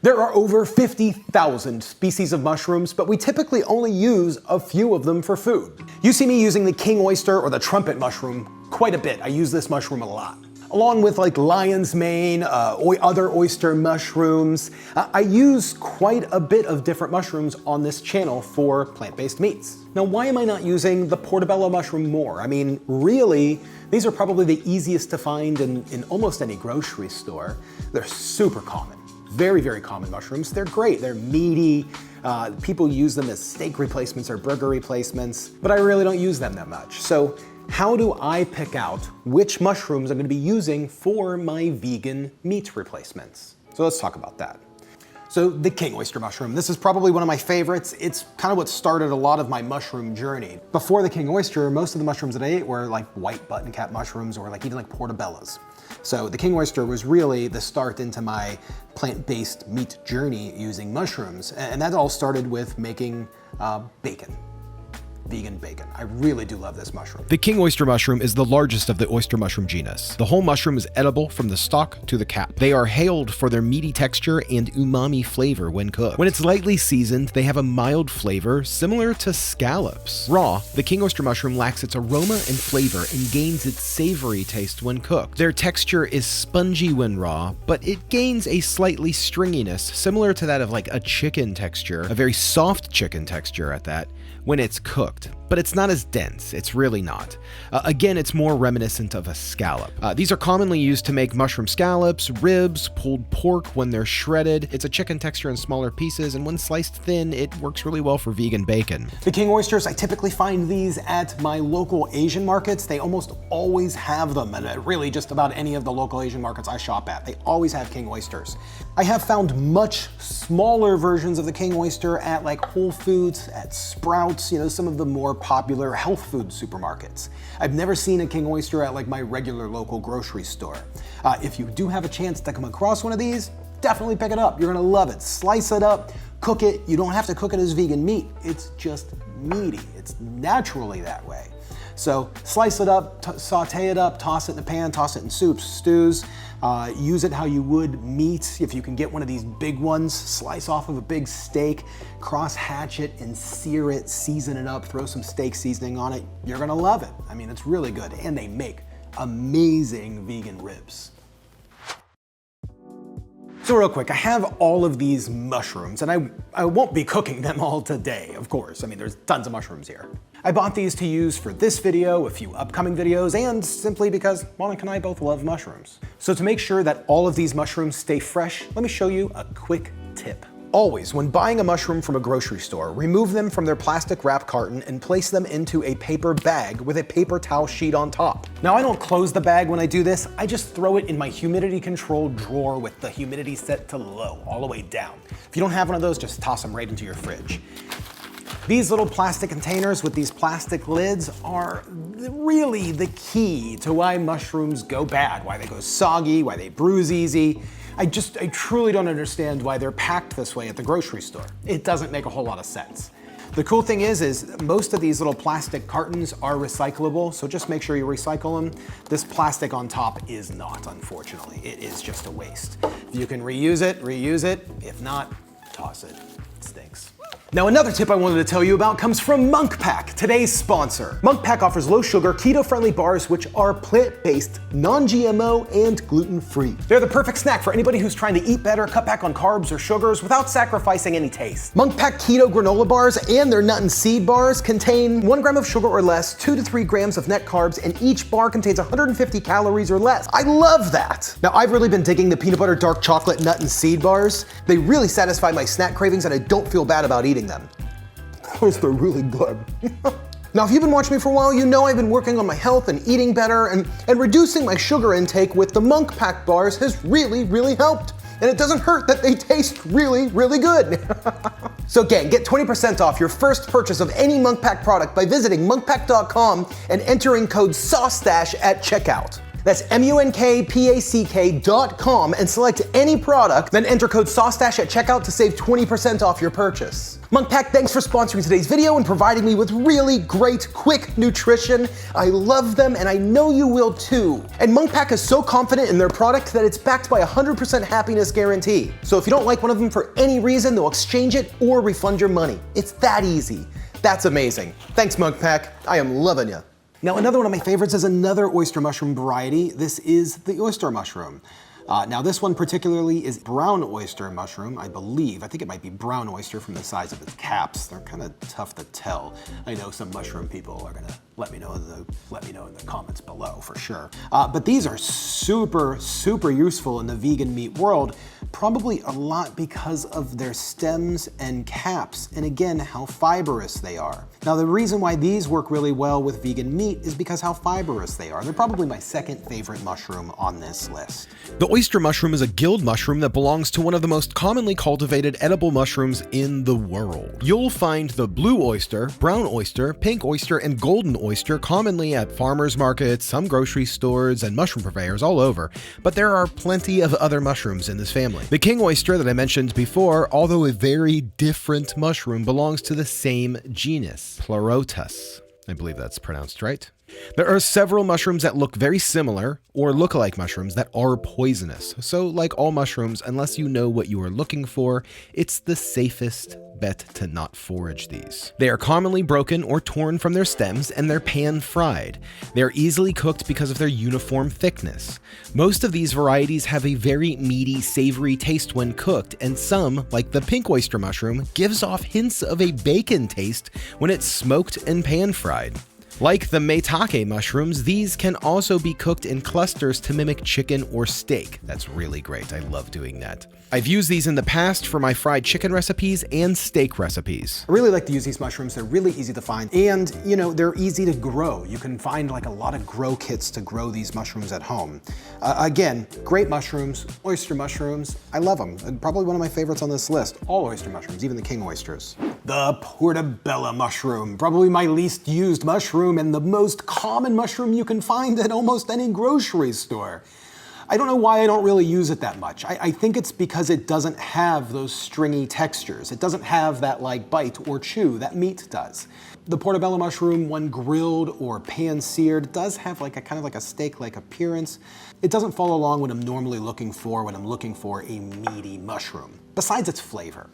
There are over 50,000 species of mushrooms, but we typically only use a few of them for food. You see me using the king oyster or the trumpet mushroom quite a bit. I use this mushroom a lot. Along with like lion's mane, other oyster mushrooms. I use quite a bit of different mushrooms on this channel for plant-based meats. Now, why am I not using the Portabella mushroom more? I mean, really, these are probably the easiest to find in almost any grocery store. They're super common. Very, very common mushrooms. They're great. They're meaty. People use them as steak replacements or burger replacements, but I really don't use them that much. So how do I pick out which mushrooms I'm going to be using for my vegan meat replacements? So let's talk about that. So the king oyster mushroom, this is probably one of my favorites. It's kind of what started a lot of my mushroom journey. Before the king oyster, most of the mushrooms that I ate were like white button cap mushrooms or even like portabellas. So the king oyster was really the start into my plant-based meat journey using mushrooms. And that all started with making bacon. Vegan bacon. I really do love this mushroom. The king oyster mushroom is the largest of the oyster mushroom genus. The whole mushroom is edible from the stalk to the cap. They are hailed for their meaty texture and umami flavor when cooked. When it's lightly seasoned, they have a mild flavor similar to scallops. Raw, the king oyster mushroom lacks its aroma and flavor and gains its savory taste when cooked. Their texture is spongy when raw, but it gains a slightly stringiness similar to that of like a chicken texture, a very soft chicken texture at that, when it's cooked, but it's not as dense. It's really not. Again, it's more reminiscent of a scallop. These are commonly used to make mushroom scallops, ribs, pulled pork when they're shredded. It's a chicken texture in smaller pieces, and when sliced thin, it works really well for vegan bacon. The king oysters, I typically find these at my local Asian markets. They almost always have them, and really just about any of the local Asian markets I shop at. They always have king oysters. I have found much smaller versions of the king oyster at like Whole Foods, at Sprouts, some of the more popular health food supermarkets. I've never seen a king oyster at like my regular local grocery store. If you do have a chance to come across one of these, definitely pick it up. You're gonna love it. Slice it up, cook it. You don't have to cook it as vegan meat. It's just meaty. It's naturally that way. So slice it up, saute it up, toss it in a pan, toss it in soups, stews. Use it how you would meat. If you can get one of these big ones, slice off of a big steak, cross hatch it and sear it, season it up, throw some steak seasoning on it. You're gonna love it. I mean, it's really good. And they make amazing vegan ribs. So real quick, I have all of these mushrooms, and I won't be cooking them all today, of course. I mean, there's tons of mushrooms here. I bought these to use for this video, a few upcoming videos, and simply because Monica and I both love mushrooms. So to make sure that all of these mushrooms stay fresh, let me show you a quick tip. Always, when buying a mushroom from a grocery store, remove them from their plastic wrap carton and place them into a paper bag with a paper towel sheet on top. Now, I don't close the bag when I do this. I just throw it in my humidity controlled drawer with the humidity set to low, all the way down. If you don't have one of those, just toss them right into your fridge. These little plastic containers with these plastic lids are really the key to why mushrooms go bad, why they go soggy, why they bruise easy. I truly don't understand why they're packed this way at the grocery store. It doesn't make a whole lot of sense. The cool thing is most of these little plastic cartons are recyclable, so just make sure you recycle them. This plastic on top is not, unfortunately. It is just a waste. If you can reuse it, reuse it. If not, toss it. It stinks. Now, another tip I wanted to tell you about comes from Munk Pack, today's sponsor. Munk Pack offers low-sugar, keto-friendly bars which are plant-based, non-GMO, and gluten-free. They're the perfect snack for anybody who's trying to eat better, cut back on carbs or sugars without sacrificing any taste. Munk Pack Keto granola bars and their nut and seed bars contain 1 gram of sugar or less, 2 to 3 grams of net carbs, and each bar contains 150 calories or less. I love that! Now, I've really been digging the peanut butter dark chocolate nut and seed bars. They really satisfy my snack cravings and I don't feel bad about eating them. Of course, they're really good. Now, if you've been watching me for a while, you know I've been working on my health and eating better, and reducing my sugar intake with the Munk Pack bars has really, really helped. And it doesn't hurt that they taste really, really good. So again, get 20% off your first purchase of any Munk Pack product by visiting monkpack.com and entering code SauceStache at checkout. That's munkpack.com and select any product, then enter code SauceStache at checkout to save 20% off your purchase. Munkpack, thanks for sponsoring today's video and providing me with really great, quick nutrition. I love them and I know you will too. And Munkpack is so confident in their product that it's backed by a 100% happiness guarantee. So if you don't like one of them for any reason, they'll exchange it or refund your money. It's that easy. That's amazing. Thanks, Munkpack. I am loving ya. Now, another one of my favorites is another oyster mushroom variety. This is the oyster mushroom. Now, this one particularly is brown oyster mushroom, I believe. I think it might be brown oyster from the size of its caps. They're kind of tough to tell. I know some mushroom people are gonna let me know in the comments below for sure. But these are super, super useful in the vegan meat world, probably a lot because of their stems and caps, and again, how fibrous they are. Now, the reason why these work really well with vegan meat is because how fibrous they are. They're probably my second favorite mushroom on this list. The oyster mushroom is a guild mushroom that belongs to one of the most commonly cultivated edible mushrooms in the world. You'll find the blue oyster, brown oyster, pink oyster, and golden oyster commonly at farmers markets, some grocery stores, and mushroom purveyors all over, but there are plenty of other mushrooms in this family. The king oyster that I mentioned before, although a very different mushroom, belongs to the same genus, Pleurotus. I believe that's pronounced right. There are several mushrooms that look very similar, or look-alike mushrooms that are poisonous. So like all mushrooms, unless you know what you are looking for, it's the safest bet to not forage these. They are commonly broken or torn from their stems, and they're pan-fried. They're easily cooked because of their uniform thickness. Most of these varieties have a very meaty, savory taste when cooked, and some, like the pink oyster mushroom, gives off hints of a bacon taste when it's smoked and pan-fried. Like the meaty mushrooms, these can also be cooked in clusters to mimic chicken or steak. That's really great. I love doing that. I've used these in the past for my fried chicken recipes and steak recipes. I really like to use these mushrooms. They're really easy to find, and you know, they're easy to grow. You can find like a lot of grow kits to grow these mushrooms at home. Again, great mushrooms, oyster mushrooms. I love them. Probably one of my favorites on this list. All oyster mushrooms, even the king oysters. The Portabella mushroom, probably my least used mushroom and the most common mushroom you can find at almost any grocery store. I don't know why I don't really use it that much. I think it's because it doesn't have those stringy textures. It doesn't have that like bite or chew that meat does. The Portabella mushroom, when grilled or pan-seared, does have like a kind of like a steak-like appearance. It doesn't follow along what I'm normally looking for when I'm looking for a meaty mushroom, besides its flavor.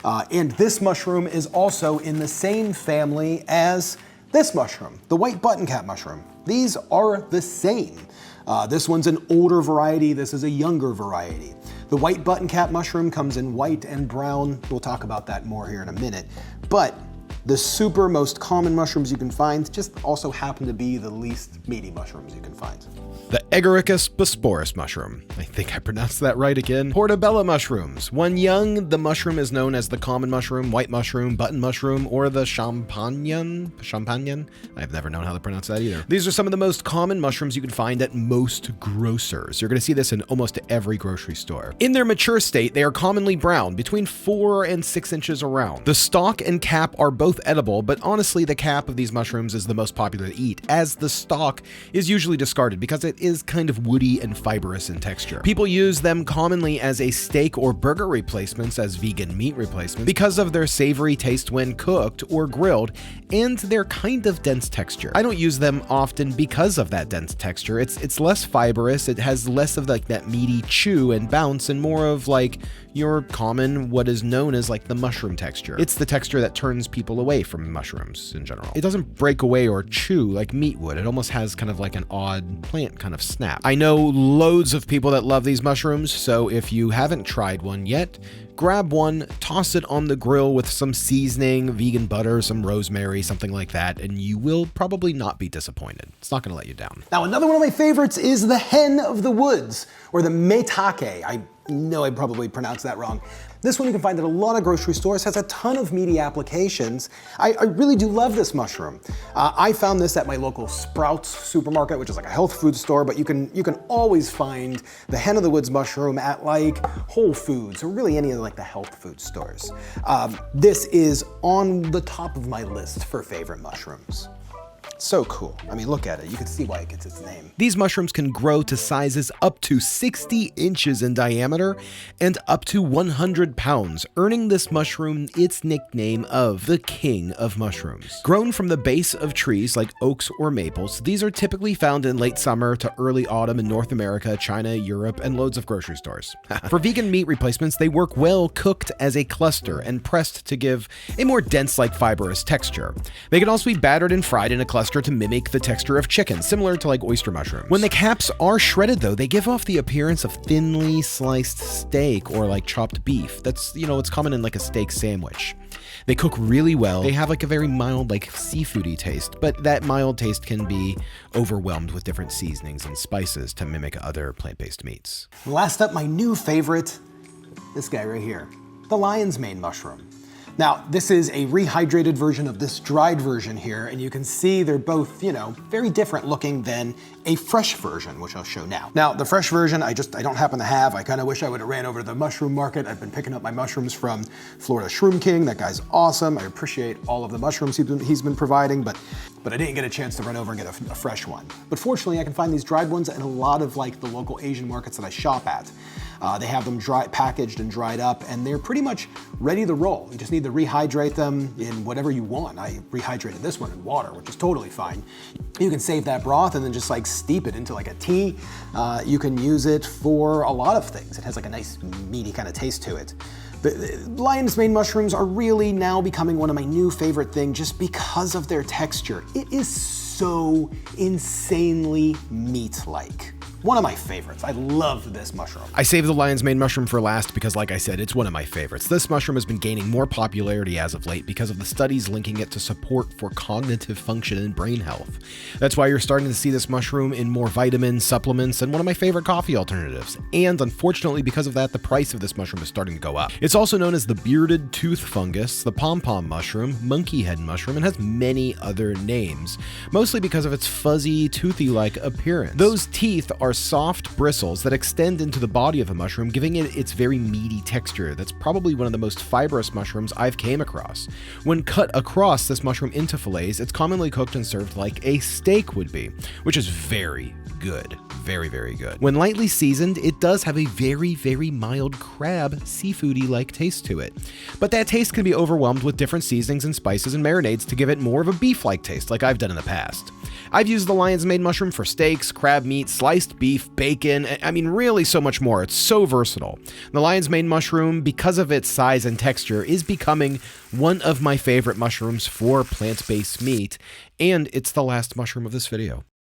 And this mushroom is also in the same family as this mushroom, the white button cap mushroom. These are the same. This one's an older variety, this is a younger variety. The white button cap mushroom comes in white and brown. We'll talk about that more here in a minute. But the super most common mushrooms you can find just also happen to be the least meaty mushrooms you can find. The Agaricus bisporus mushroom. I think I pronounced that right again. Portabella mushrooms. When young, the mushroom is known as the common mushroom, white mushroom, button mushroom, or the champagnon? I've never known how to pronounce that either. These are some of the most common mushrooms you can find at most grocers. You're going to see this in almost every grocery store. In their mature state, they are commonly brown, between 4 and 6 inches around. The stalk and cap are both edible, but honestly, the cap of these mushrooms is the most popular to eat, as the stalk is usually discarded because it is kind of woody and fibrous in texture. People use them commonly as a steak or burger replacements, as vegan meat replacements, because of their savory taste when cooked or grilled, and their kind of dense texture. I don't use them often because of that dense texture. It's less fibrous, it has less of like that meaty chew and bounce, and more of like your common, what is known as like the mushroom texture. It's the texture that turns people away from mushrooms in general. It doesn't break away or chew like meat would. It almost has kind of like an odd plant kind of snap. I know loads of people that love these mushrooms, so if you haven't tried one yet, grab one, toss it on the grill with some seasoning, vegan butter, some rosemary, something like that, and you will probably not be disappointed. It's not gonna let you down. Now, another one of my favorites is the hen of the woods, or the meaty. I know I probably pronounced that wrong. This one you can find at a lot of grocery stores, has a ton of meaty applications. I really do love this mushroom. I found this at my local Sprouts supermarket, which is like a health food store, but you can always find the hen of the woods mushroom at like Whole Foods or really any of like the health food stores. This is on the top of my list for favorite mushrooms. So cool. I mean, look at it. You can see why it gets its name. These mushrooms can grow to sizes up to 60 inches in diameter and up to 100 pounds, earning this mushroom its nickname of the king of mushrooms. Grown from the base of trees like oaks or maples, these are typically found in late summer to early autumn in North America, China, Europe, and loads of grocery stores. For vegan meat replacements, they work well cooked as a cluster and pressed to give a more dense, like fibrous texture. They can also be battered and fried in a cluster to mimic the texture of chicken, similar to like oyster mushrooms. When the caps are shredded though, they give off the appearance of thinly sliced steak or like chopped beef. That's, it's common in like a steak sandwich. They cook really well. They have like a very mild, like seafoody taste, but that mild taste can be overwhelmed with different seasonings and spices to mimic other plant-based meats. Last up, my new favorite, this guy right here, the lion's mane mushroom. Now, this is a rehydrated version of this dried version here, and you can see they're both, very different looking than a fresh version, which I'll show now. Now, the fresh version, I don't happen to have. I kind of wish I would have ran over to the mushroom market. I've been picking up my mushrooms from Florida Shroom King. That guy's awesome. I appreciate all of the mushrooms he's been providing, but I didn't get a chance to run over and get a fresh one. But fortunately, I can find these dried ones in a lot of like the local Asian markets that I shop at. They have them packaged and dried up, and they're pretty much ready to roll. You just need to rehydrate them in whatever you want. I rehydrated this one in water, which is totally fine. You can save that broth and then just like steep it into like a tea. You can use it for a lot of things. It has like a nice meaty kind of taste to it. The lion's mane mushrooms are really now becoming one of my new favorite things just because of their texture. It is so insanely meat-like. One of my favorites. I love this mushroom. I saved the lion's mane mushroom for last because, like I said, it's one of my favorites. This mushroom has been gaining more popularity as of late because of the studies linking it to support for cognitive function and brain health. That's why you're starting to see this mushroom in more vitamins, supplements, and one of my favorite coffee alternatives. And unfortunately, because of that, the price of this mushroom is starting to go up. It's also known as the bearded tooth fungus, the pom-pom mushroom, monkey head mushroom, and has many other names, mostly because of its fuzzy, toothy-like appearance. Those teeth are soft bristles that extend into the body of the mushroom, giving it its very meaty texture. That's probably one of the most fibrous mushrooms I've came across. When cut across this mushroom into fillets, it's commonly cooked and served like a steak would be, which is very good. Very, very good. When lightly seasoned, it does have a very, very mild crab, seafoody-like taste to it. But that taste can be overwhelmed with different seasonings and spices and marinades to give it more of a beef-like taste, like I've done in the past. I've used the lion's mane mushroom for steaks, crab meat, sliced beef, bacon, really so much more. It's so versatile. The lion's mane mushroom, because of its size and texture, is becoming one of my favorite mushrooms for plant-based meat, and it's the last mushroom of this video.